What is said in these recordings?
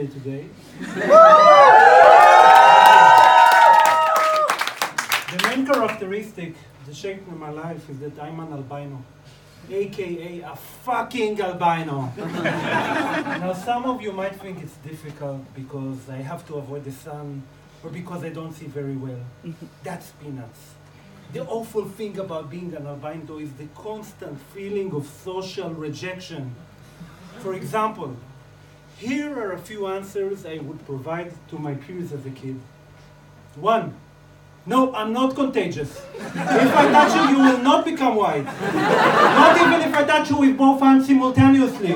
today. The main characteristic that shaped my life is that I'm an albino, aka a fucking albino. Now some of you might think it's difficult because I have to avoid the sun or because I don't see very well. That's peanuts. The awful thing about being an albino is the constant feeling of social rejection. For example, here are a few answers I would provide to my peers as a kid. 1. No, I'm not contagious. If I touch you, you will not become white. Not even if I touch you with both hands simultaneously.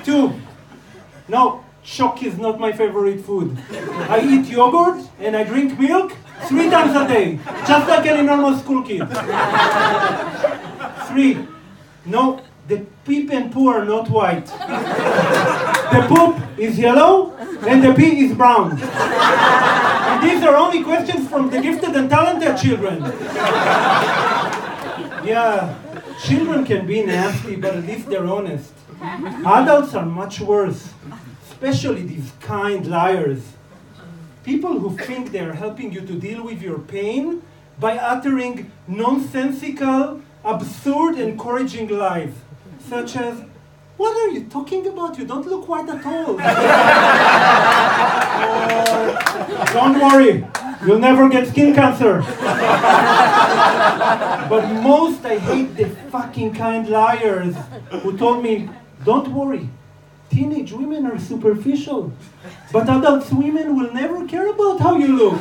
2. No, shock is not my favorite food. I eat yogurt and I drink milk 3 times a day, just like any normal school kid. 3. No, the peep and poo are not white. The poop is yellow and the pee is brown. And these are only questions from the gifted and talented children. Yeah, children can be nasty, but at least they're honest. Adults are much worse, especially these kind liars. People who think they are helping you to deal with your pain by uttering nonsensical, absurd, encouraging lies, such as, "What are you talking about? You don't look white at all." "Don't worry, you'll never get skin cancer." But most I hate the fucking kind liars who told me, "Don't worry, teenage women are superficial, but adult women will never care about how you look.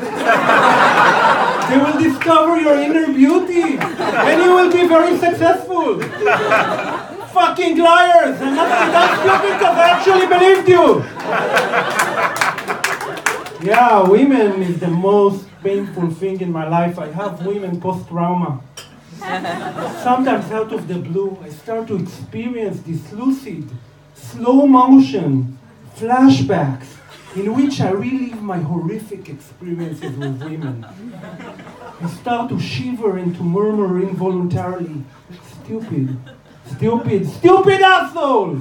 They will discover your inner beauty, and you will be very successful." Fucking liars! I'm not that stupid because I actually believed you! Yeah, women is the most painful thing in my life. I have women post-trauma. Sometimes out of the blue, I start to experience this lucid, slow motion flashbacks in which I relive my horrific experiences with women. I start to shiver and to murmur involuntarily, "Stupid, stupid, stupid asshole!"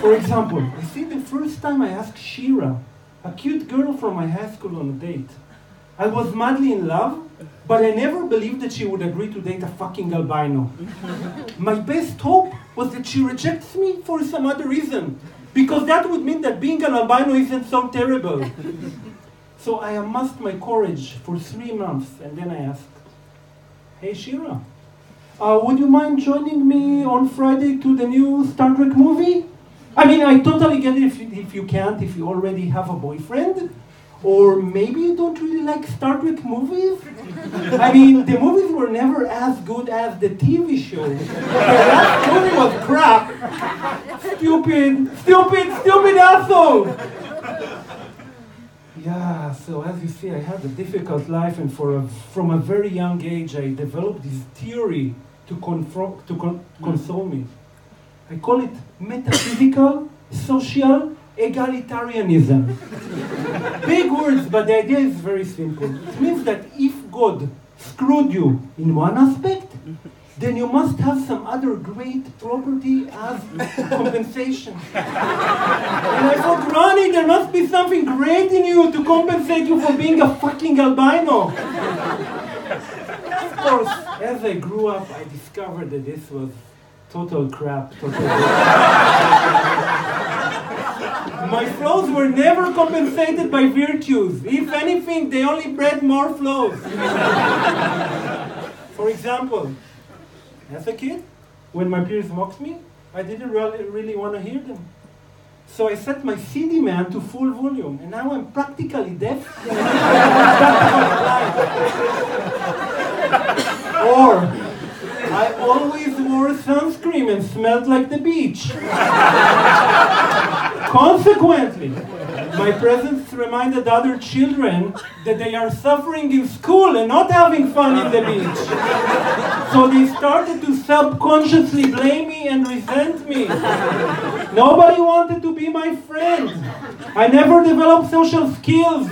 For example, I see the first time I asked Shira, a cute girl from my high school, on a date. I was madly in love, but I never believed that she would agree to date a fucking albino. My best hope was that she rejects me for some other reason, because that would mean that being an albino isn't so terrible. So I amassed my courage for 3 months, and then I asked, "Hey Shira, would you mind joining me on Friday to the new Star Trek movie? I mean, I totally get it if you can't, if you already have a boyfriend. Or maybe you don't really like Star Trek movies? I mean, the movies were never as good as the TV show. The last movie was crap. Stupid, stupid, stupid asshole!" Yeah, so as you see, I had a difficult life, and from a very young age, I developed this theory to console me. I call it metaphysical, social, egalitarianism. Big words, but the idea is very simple. It means that if God screwed you in one aspect, then you must have some other great property as compensation. And I thought, "Rani, there must be something great in you to compensate you for being a fucking albino." Of course, as I grew up, I discovered that this was total crap. My flaws were never compensated by virtues. If anything, they only bred more flaws. For example, as a kid, when my peers mocked me, I didn't really want to hear them. So I set my CD man to full volume, and now I'm practically deaf. Or, I always wore sunscreen and smelled like the beach. Consequently, my presence reminded other children that they are suffering in school and not having fun in the beach. So they started to subconsciously blame me and resent me. Nobody wanted to be my friend. I never developed social skills.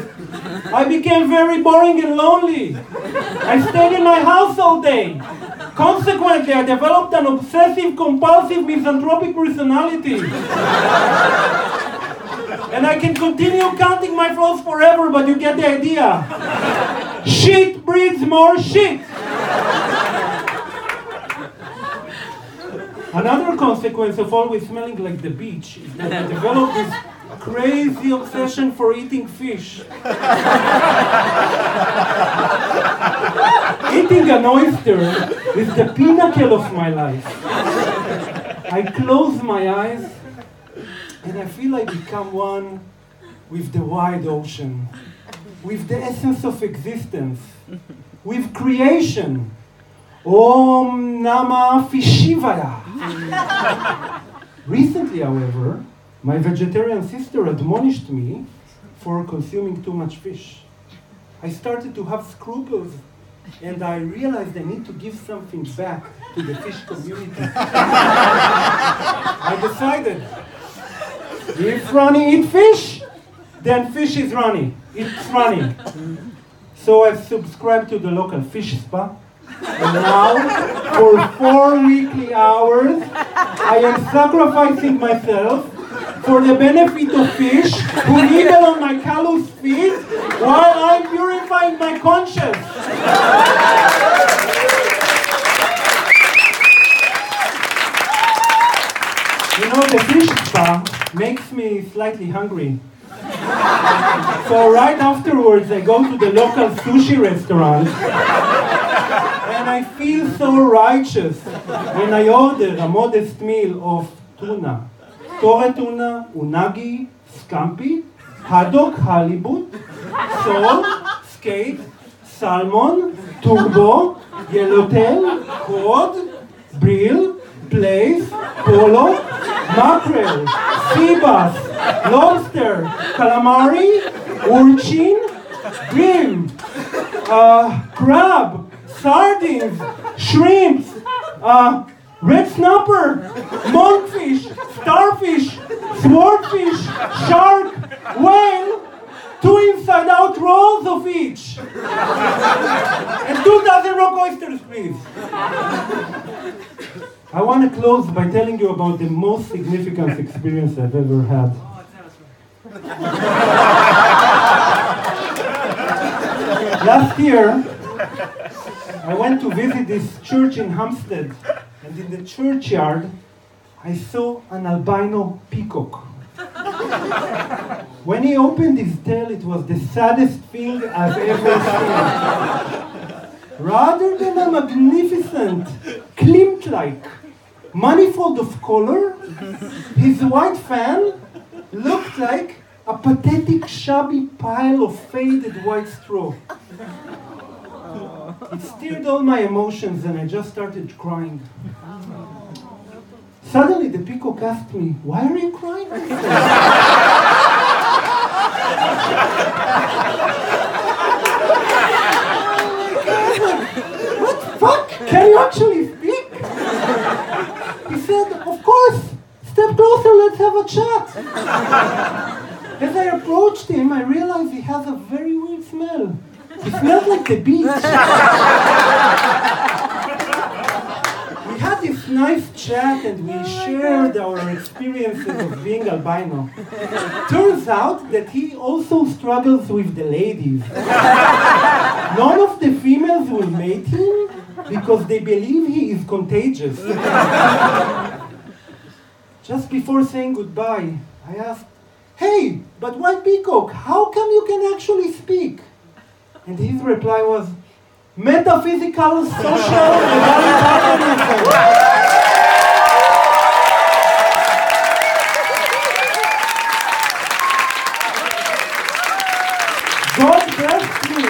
I became very boring and lonely. I stayed in my house all day. Consequently, I developed an obsessive, compulsive, misanthropic personality. And I can continue counting my flaws forever, but you get the idea. Shit breeds more shit. Another consequence of always smelling like the beach is that I developed this crazy obsession for eating fish. Eating an oyster is the pinnacle of my life. I close my eyes and I feel I become one with the wide ocean, with the essence of existence, with creation. Om Namah Shivaya. Recently, however, my vegetarian sister admonished me for consuming too much fish. I started to have scruples, and I realized I need to give something back to the fish community. I decided, if Rani eats fish, then fish is Rani. It's Rani. So I've subscribed to the local fish spa. And now, for 4 weekly hours, I am sacrificing myself for the benefit of fish who nibble on my callous feet while I'm purifying my conscience. You know, the fish spa makes me slightly hungry. So right afterwards, I go to the local sushi restaurant. And I feel so righteous when I order a modest meal of tuna. Tore tuna, unagi, scampi, haddock, halibut, sole, skate, salmon, turbo, yellowtail, cod, brill, plaice, pollock, mackerel, sea bass, lobster, calamari, urchin, bream, crab, sardines, shrimps, red snapper, monkfish, starfish, swordfish, shark, whale, 2 inside-out rolls of each. And 2 dozen rock oysters, please. I want to close by telling you about the most significant experience I've ever had. Last year, I went to visit this church in Hampstead, and in the churchyard, I saw an albino peacock. When he opened his tail, it was the saddest thing I've ever seen. Rather than a magnificent, Klimt-like manifold of color, his white fan looked like a pathetic, shabby pile of faded white straw. It stirred all my emotions and I just started crying. Suddenly the peacock asked me, "Why are you crying?" What the fuck? Can you actually speak? He said, "Of course. Step closer, let's have a chat." As I approached him, I realized he has a very weird smell. It smelled like the beach. We had this nice chat and we shared our experiences of being albino. Turns out that he also struggles with the ladies. None of the females will mate him because they believe he is contagious. Just before saying goodbye, I asked, "Hey, but white peacock, how come you can actually speak?" And his reply was, "Metaphysical, social, egalitarianism." God bless you.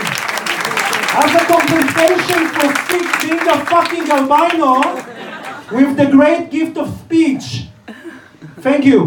As a compensation for being a fucking albino, with the great gift of speech. Thank you.